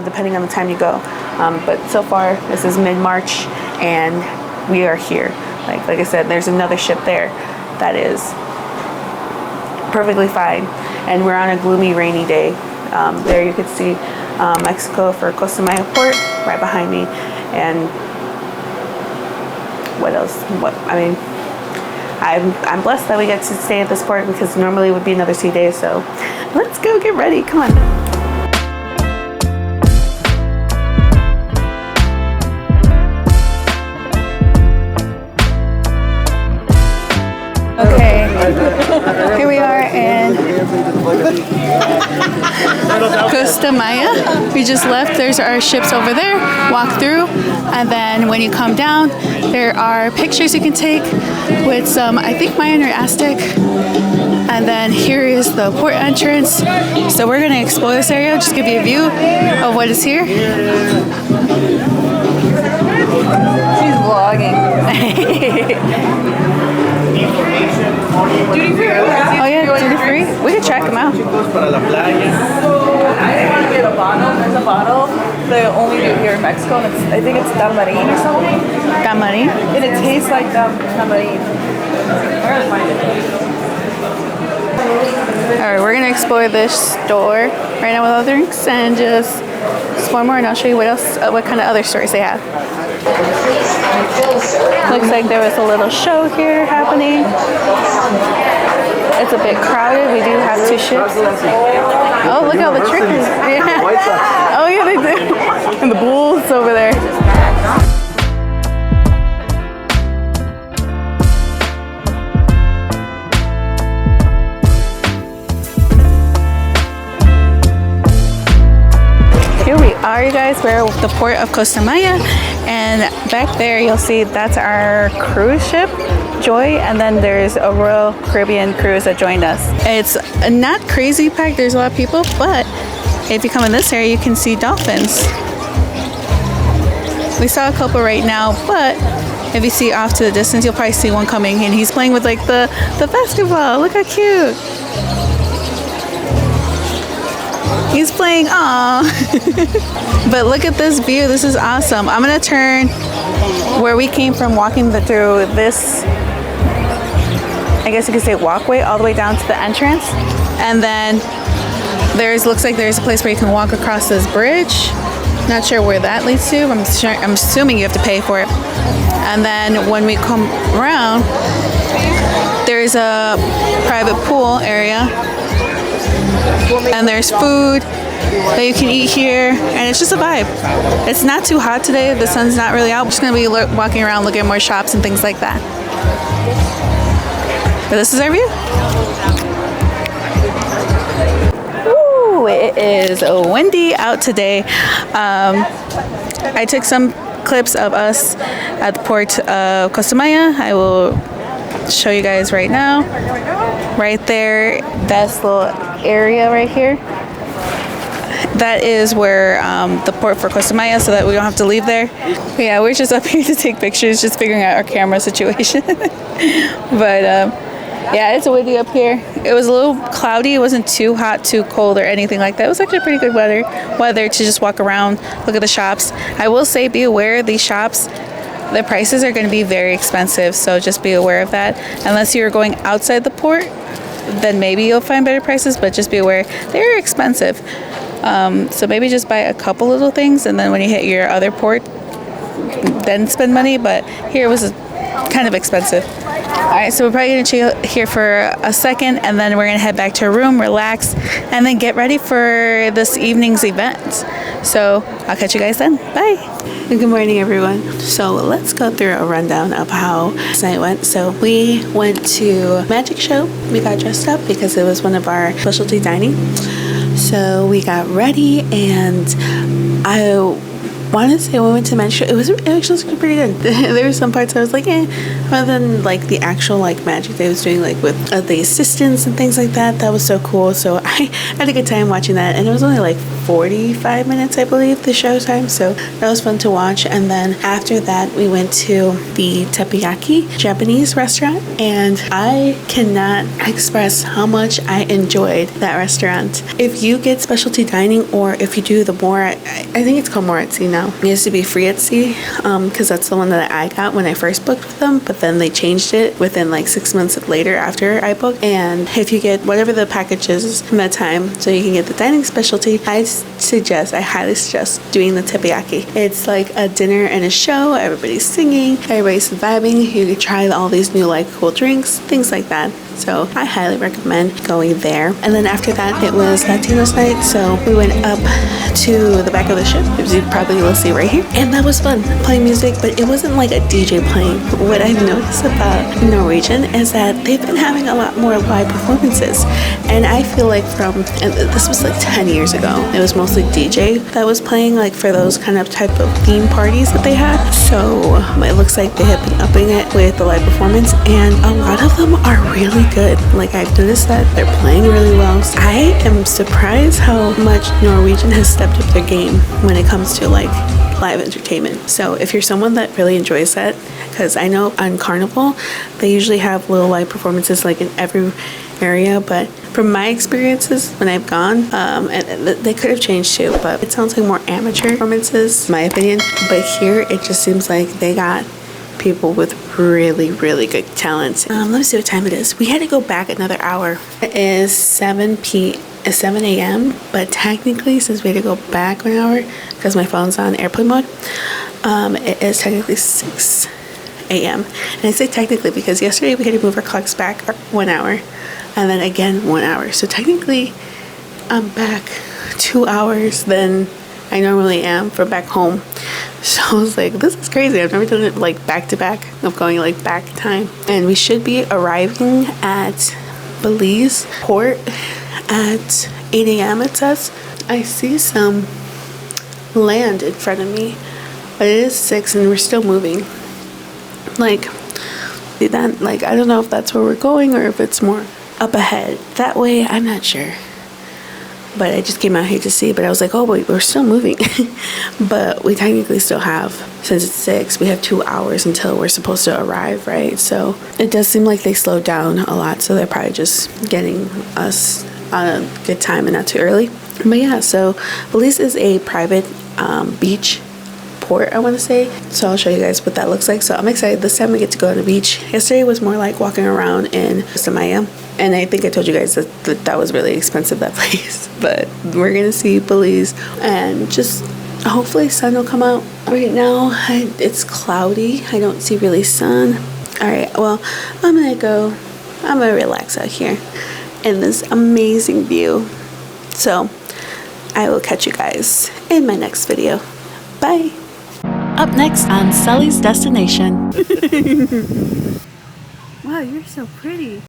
depending on the time you go. But so far, this is mid-March, and we are here. Like I said, there's another ship there that is perfectly fine, and we're on a gloomy, rainy day. There you can see Mexico for Costa Maya port right behind me, and what else? I'm blessed that we get to stay at this port, because normally it would be another 2 days. So let's go get ready. Come on. Okay, here we are in Costa Maya. We just left. There's our ships over there. Walk through, and then when you come down, there are pictures you can take with some, I think, Mayan or Aztec. And then here is the port entrance. So we're gonna explore this area. Just give you a view of what is here. She's vlogging. Duty free? Oh yeah, duty free? We could check them out. I want to get a bottle. There's a bottle they only do here in Mexico, and I think it's tamarin or something. Tamarin? And it tastes like tamarin. Where is mine? Alright, we're gonna explore this store right now with other drinks and just explore more, and I'll show you what else, what kind of other stores they have. Looks like there was a little show here happening. It's a bit crowded. We do have 2 ships. Oh, look at all the trickers. Yeah. Oh yeah, they do. And the bulls over there. Here we are, you guys. We're at the port of Costa Maya, and back there you'll see that's our cruise ship, Joy, and then there's a Royal Caribbean cruise that joined us. It's not crazy packed, there's a lot of people, but if you come in this area you can see dolphins. We saw a couple right now, but if you see off to the distance you'll probably see one coming, and he's playing with like the basketball. Look how cute. He's playing, aww. But look at this view, this is awesome. I'm gonna turn where we came from, walking through this, I guess you could say, walkway all the way down to the entrance. And then looks like there's a place where you can walk across this bridge. Not sure where that leads to. I'm assuming you have to pay for it. And then when we come around, there's a private pool area. And there's food that you can eat here, and it's just a vibe. It's not too hot today, the sun's not really out. We're just gonna be walking around looking at more shops and things like that. But this is our view. Ooh, it is windy out today. I took some clips of us at the port of Costa Maya. I will show you guys right now. Right there, that's little area right here. That is where the port for Costa Maya, so that we don't have to leave there. But yeah, we're just up here to take pictures, just figuring out our camera situation. But yeah, it's windy up here. It was a little cloudy. It wasn't too hot, too cold, or anything like that. It was actually pretty good weather to just walk around, look at the shops. I will say, be aware, these shops, the prices are going to be very expensive, so just be aware of that. Unless you're going outside the port, then maybe you'll find better prices, but just be aware, they're expensive. So maybe just buy a couple little things, and then when you hit your other port, then spend money. But here it was kind of expensive. Alright, so we're probably going to chill here for a second, and then we're going to head back to our room, relax, and then get ready for this evening's event. So I'll catch you guys then. Bye! Good morning, everyone. So let's go through a rundown of how this night went. So we went to magic show. We got dressed up because it was one of our specialty dining. So we got ready, and I want to say when we went to magic show, it actually was pretty good. There were some parts I was like, other than like the actual like magic they was doing, like with the assistants and things like that. That was so cool. So I had a good time watching that, and it was only like 45 minutes, I believe, the show time. So that was fun to watch. And then after that, we went to the teppanyaki Japanese restaurant, and I cannot express how much I enjoyed that restaurant. If you get specialty dining, or if you do the more, I think it's called more at sea now. It used to be free at sea, because that's the one that I got when I first booked with them, but then they changed it within like 6 months later after I booked. And if you get whatever the package is from that time, so you can get the dining specialty, I highly suggest doing the teppanyaki. It's like a dinner and a show. Everybody's singing, everybody's vibing. You can try all these new like cool drinks, things like that. So I highly recommend going there. And then after that, it was Latinos night. So we went up to the back of the ship, as you probably will see right here. And that was fun, playing music, but it wasn't like a DJ playing. What I've noticed about Norwegian is that they've been having a lot more live performances. And I feel like and this was like 10 years ago, it was mostly DJ that was playing, like for those kind of type of theme parties that they had. So it looks like they have been upping it with the live performance, and a lot of them are really good. Like, I've noticed that they're playing really well. I am surprised how much Norwegian has stepped up their game when it comes to like live entertainment. So if you're someone that really enjoys that, because I know on Carnival they usually have little live performances like in every area, but from my experiences when I've gone, and they could have changed too, but it sounds like more amateur performances, in my opinion. But here it just seems like they got people with really, really good talent. Let me see what time it is. We had to go back another hour. It is 7 a.m. But technically, since we had to go back 1 hour because my phone's on airplane mode, it is technically 6 a.m. And I say technically because yesterday we had to move our clocks back 1 hour, and then again 1 hour. So technically, I'm back 2 hours than I normally am for back home. So I was like, this is crazy. I've never done it like back to back, of going like back time. And we should be arriving at Belize port at 8 a.m. it says. I see some land in front of me, but it is 6 and we're still moving. Like, that, like, I don't know if that's where we're going or if it's more up ahead. That way, I'm not sure. But I just came out here to see, but I was like, oh wait, we're still moving. But we technically still have, since it's 6, we have 2 hours until we're supposed to arrive, right? So it does seem like they slowed down a lot, so they're probably just getting us on a good time and not too early. But yeah, so Belize is a private beach port, I want to say. So I'll show you guys what that looks like. So I'm excited. This time we get to go on the beach. Yesterday was more like walking around in Costa Maya. And I think I told you guys that was really expensive, that place. But we're going to see Belize, and just hopefully sun will come out. Right now, it's cloudy. I don't see really sun. All right, well, I'm going to relax out here in this amazing view. So I will catch you guys in my next video. Bye. Up next on Sully's Destination. Wow, you're so pretty.